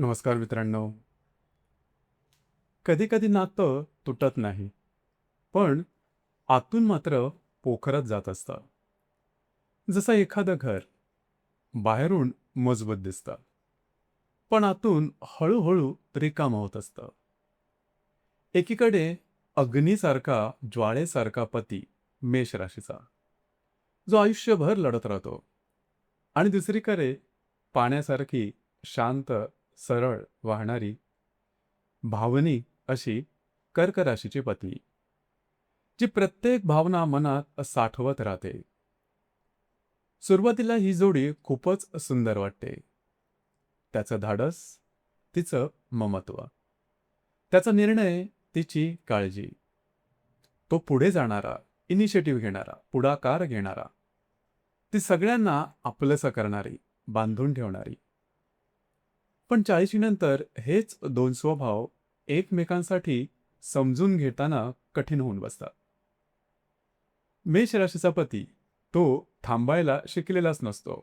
नमस्कार मित्रांनो. कधी कधी नातं तुटत नाही, पण आतून मात्र पोखरत जात असतं. जसं एखादं घर बाहेरून मजबूत दिसतं, पण आतून हळूहळू रिकामं होत असतं. एकीकडे अग्नीसारखा ज्वाळेसारखा पती मेष राशीचा, जो आयुष्यभर लढत राहतो, आणि दुसरीकडे पाण्यासारखी शांत, सरळ वाहणारी भावनिक अशी कर्क राशीची पत्नी, जी प्रत्येक भावना मनात साठवत राहते. सुरुवातीला ही जोडी खूपच सुंदर वाटते. त्याचं धाडस, तिचं ममत्व, त्याचा निर्णय, तिची काळजी, तो पुढे जाणारा, इनिशिएटिव्ह घेणारा, पुढाकार घेणारा, ती सगळ्यांना आपलंसं करणारी, बांधून ठेवणारी. पण 40 नंतर हेच दोन स्वभाव एकमेकांसाठी समजून घेताना कठीण होऊन बसतात. मेष राशीचा पती, तो थांबायला शिकलेलाच नसतो.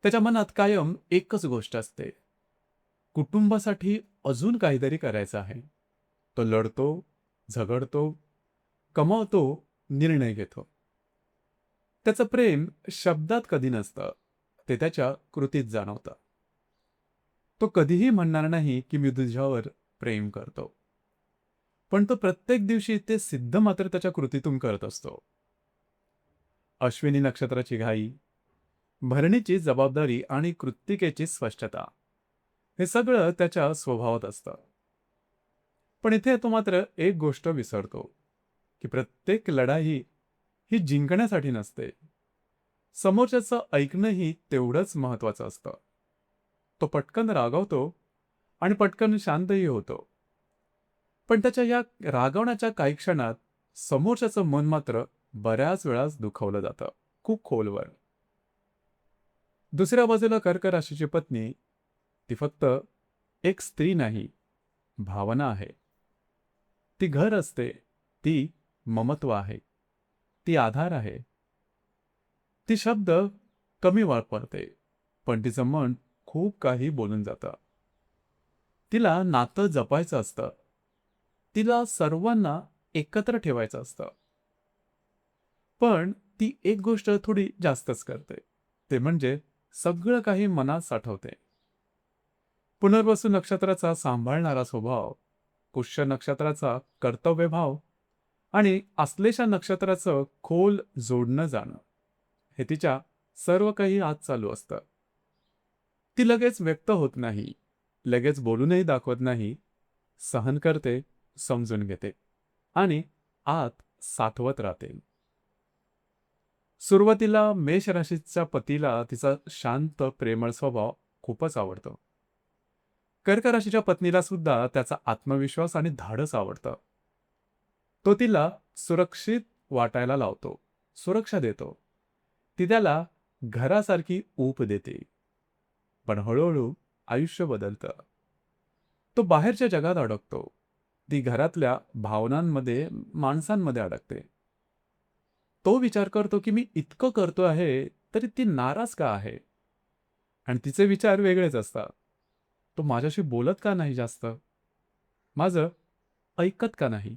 त्याच्या मनात कायम एकच गोष्ट असते: कुटुंबासाठी अजून काहीतरी करायचं आहे. तो लढतो, झगडतो, कमावतो, निर्णय घेतो. त्याचं प्रेम शब्दात कधी नसतं, ते त्याच्या कृतीत जाणवतं. तो कधीही म्हणणार नाही की मी तुझ्यावर प्रेम करतो, पण तो प्रत्येक दिवशी ते सिद्ध मात्र त्याच्या कृतीतून करत असतो. अश्विनी नक्षत्राची घाई, भरणीची जबाबदारी आणि कृत्तिकेची स्पष्टता, हे सगळं त्याच्या स्वभावात असतं. पण इथे तो मात्र एक गोष्ट विसरतो, की प्रत्येक लढाई ही जिंकण्यासाठी नसते. समोरच्याचं ऐकणंही तेवढंच महत्वाचं असतं. तो पटकन रागावतो आणि पटकन शांतही होतो. पण त्याच्या या रागवण्याच्या काही क्षणात समोरच्याचं मन मात्र बऱ्याच वेळा दुखावलं जातं, खूप खोलवर. दुसऱ्या बाजूला कर्क राशीची पत्नी, ती फक्त एक स्त्री नाही, भावना आहे. ती घर असते, ती ममत्व आहे, ती आधार आहे. ती शब्द कमी वापरते, पण तिचं मन खूप काही बोलून जातं. तिला नातं जपायचं असतं. तिला सर्वांना एकत्र ठेवायचं असतं. पण ती एक गोष्ट थोडी जास्तच करते. ते म्हणजे सगळं काही मनात साठवते. पुनर्वसू नक्षत्राचा सांभाळणारा स्वभाव, पुष्य नक्षत्राचा कर्तव्यभाव आणि आश्लेषा नक्षत्राचं खोल जोडणं जाणं, हे तिच्या सर्व काही आत चालू असतं. ती लगेच व्यक्त होत नाही, लगेच बोलूनही दाखवत नाही. सहन करते, समजून घेते आणि आत साठवत राहते. सुरुवातीला मेष राशीच्या पतीला तिचा शांत, प्रेमळ स्वभाव खूपच आवडतो. कर्क राशीच्या पत्नीला सुद्धा त्याचा आत्मविश्वास आणि धाडस आवडतं. तो तिला सुरक्षित वाटायला लावतो, सुरक्षा देतो. ती त्याला घरासारखी ऊब देते. पण हळूहळू आयुष्य बदलतं. तो बाहेरच्या जगात अडकतो. ती घरातल्या भावनांमध्ये, माणसांमध्ये अडकते. तो विचार करतो की मी इतकं करतो आहे, तरी ती नाराज का आहे? आणि तिचे विचार वेगळेच असतात. तो माझ्याशी बोलत का नाही जास्त? माझं ऐकत का नाही?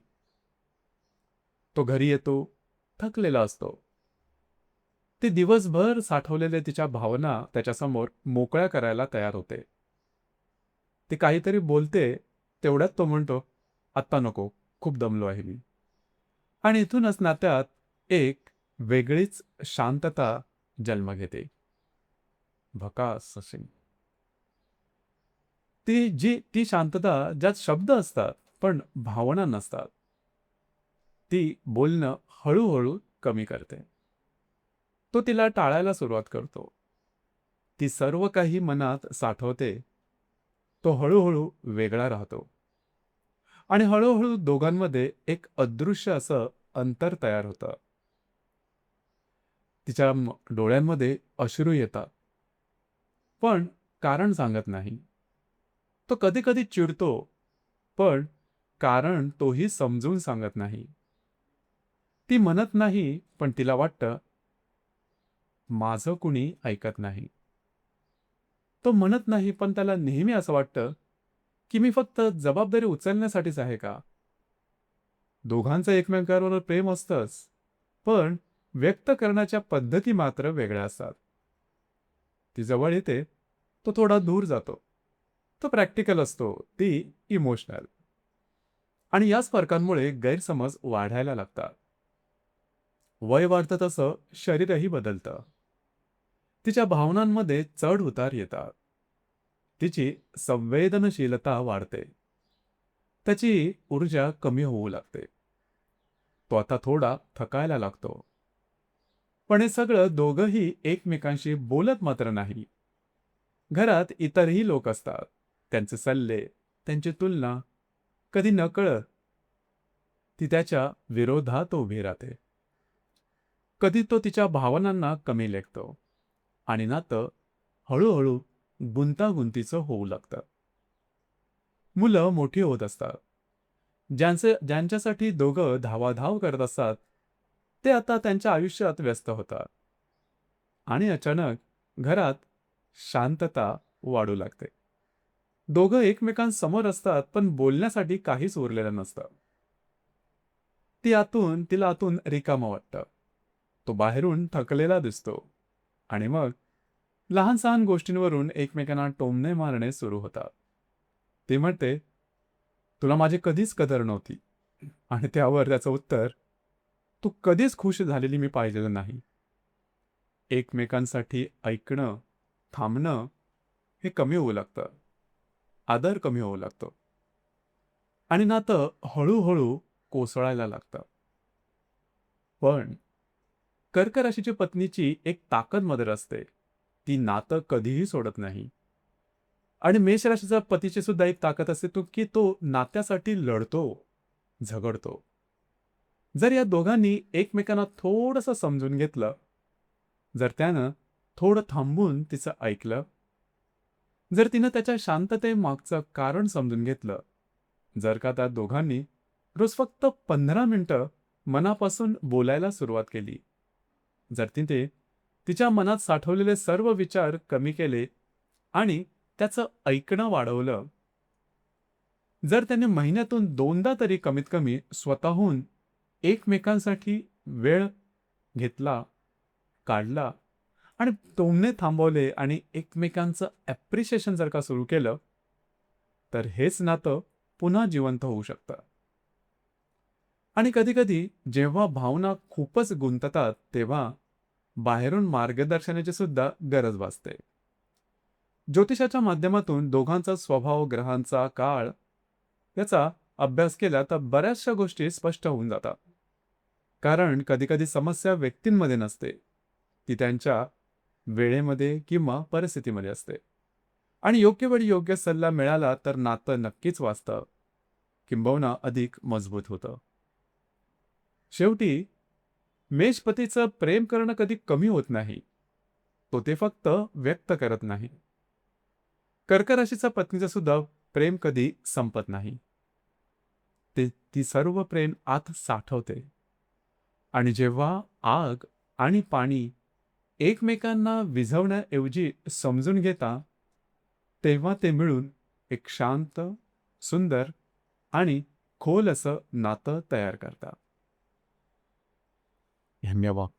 तो घरी येतो, थकलेला असतो. ती दिवसभर साठवलेल्या तिच्या भावना त्याच्यासमोर मोकळ्या करायला तयार होते. ती काहीतरी बोलते, तेवढ्यात तो म्हणतो, "आत्ता नको, खूप दमलो आहे मी." आणि इथूनच नात्यात एक वेगळीच शांतता जन्म घेते. भकास अशी. ती शांतता, ज्यात शब्द असतात, पण भावना नसतात. ती बोलणं हळूहळू कमी करते. तो तिला टाळायला सुरुवात करतो. ती सर्व काही मनात साठवते. तो हळूहळू वेगळा राहतो. आणि हळूहळू दोघांमध्ये एक अदृश्य असं अंतर तयार होतं. तिच्या डोळ्यांमध्ये अश्रू येतात, पण कारण सांगत नाही. तो कधी कधी चिडतो, पण कारण तोही समजून सांगत नाही. ती म्हणत नाही, पण तिला वाटतं, माझं कुणी ऐकत नाही. तो म्हणत नाही, पण त्याला नेहमी असं वाटतं, की मी फक्त जबाबदारी उचलण्यासाठीच आहे का? दोघांचं एकमेकांवर प्रेम असतंच, पण व्यक्त करण्याच्या पद्धती मात्र वेगळ्या असतात. ती जवळ येते, तो थोडा दूर जातो. तो प्रॅक्टिकल असतो, ती इमोशनल. आणि याच फरकांमुळे गैरसमज वाढायला लागतात. वय वाढतं तसं शरीरही बदलतं. तिच्या भावनांमध्ये चढ उतार येतात. तिची संवेदनशीलता वाढते. त्याची ऊर्जा कमी होऊ लागते. तो आता थोडा थकायला लागतो. पण हे सगळं दोघंही एकमेकांशी बोलत मात्र नाही. घरात इतरही लोक असतात. त्यांचे सल्ले, त्यांची तुलना, कधी नकळत ती त्याच्या विरोधात उभी राहते. कधी तो तिच्या भावनांना कमी लेखतो आणि नातं हळूहळू गुंतागुंतीचं होऊ लागतं. मुलं मोठी होत असतात. ज्यांच्यासाठी दोघं धावाधाव करत असतात, ते आता त्यांच्या आयुष्यात व्यस्त होतात. आणि अचानक घरात शांतता वाढू लागते. दोघं एकमेकांसमोर असतात, पण बोलण्यासाठी काहीच उरलेलं नसतं. तिला आतून रिकामं वाटतं. तो बाहेरून थकलेला दिसतो. आणि मग लहान सहान गोष्टींवरून एकमेकांना टोमणे मारणे सुरू होतात. ती म्हणते, तुला माझी कधीच कदर नव्हती. आणि त्यावर त्याचं उत्तर, तू कधीच खुश झालेली मी पाहिलेलं नाही. एकमेकांसाठी ऐकणं, थांबणं हे कमी होऊ लागतं. आदर कमी होऊ लागतो. आणि नातं हळूहळू कोसळायला लागतं. पण कर्क राशीच्या पत्नीची एक ताकद मदर असते. ती नातं कधीही सोडत नाही. आणि मेष राशीचा पतीची सुद्धा एक ताकद असते, की तो नात्यासाठी लढतो, झगडतो. जर या दोघांनी एकमेकांना थोडंसं समजून घेतलं, जर त्यानं थोडं थांबून तिचं ऐकलं, जर तिनं त्याच्या शांततेमागचं कारण समजून घेतलं, जर का त्या दोघांनी रोज फक्त 15 मिनिटं मनापासून बोलायला सुरुवात केली, जर तिने तिच्या मनात साठवलेले सर्व विचार कमी केले आणि त्याचं ऐकणं वाढवलं, जर त्याने महिन्यातून 2दा तरी कमीत कमी स्वतःहून एकमेकांसाठी वेळ घेतला, काढला आणि टोमणे थांबवले आणि एकमेकांचं ॲप्रिशिएशन जर का सुरू केलं, तर हेच नातं पुन्हा जिवंत होऊ शकतं. आणि कधी-कधी जेव्हा भावना खूपच गुंततात, तेव्हा बाहेरून मार्गदर्शनाची सुद्धा गरज भासते. ज्योतिषाच्या माध्यमातून दोघांचा स्वभाव, ग्रहांचा काळ याचा अभ्यास केला तर बऱ्याचशा गोष्टी स्पष्ट होऊन जातात. कारण कधी-कधी समस्या व्यक्तींमध्ये नसते, ती त्यांच्या वेळेमध्ये किंवा परिस्थितीमध्ये असते. आणि योग्य वेळी योग्य सल्ला मिळाला तर नातं नक्कीच वाचतं, किंबहुना अधिक मजबूत होतं. शेवटी मेषपतीचं प्रेम करणं कधी कमी होत नाही. तो ते फक्त व्यक्त करत नाही. कर्क राशीचा पत्नीचं सुद्धा प्रेम कधी संपत नाही. ती सर्व प्रेम आत साठवते. आणि जेव्हा आग आणि पाणी एकमेकांना विझवण्याऐवजी समजून घेता, तेव्हा ते मिळून एक शांत, सुंदर आणि खोल असं नातं तयार करतात. धन्यवाद.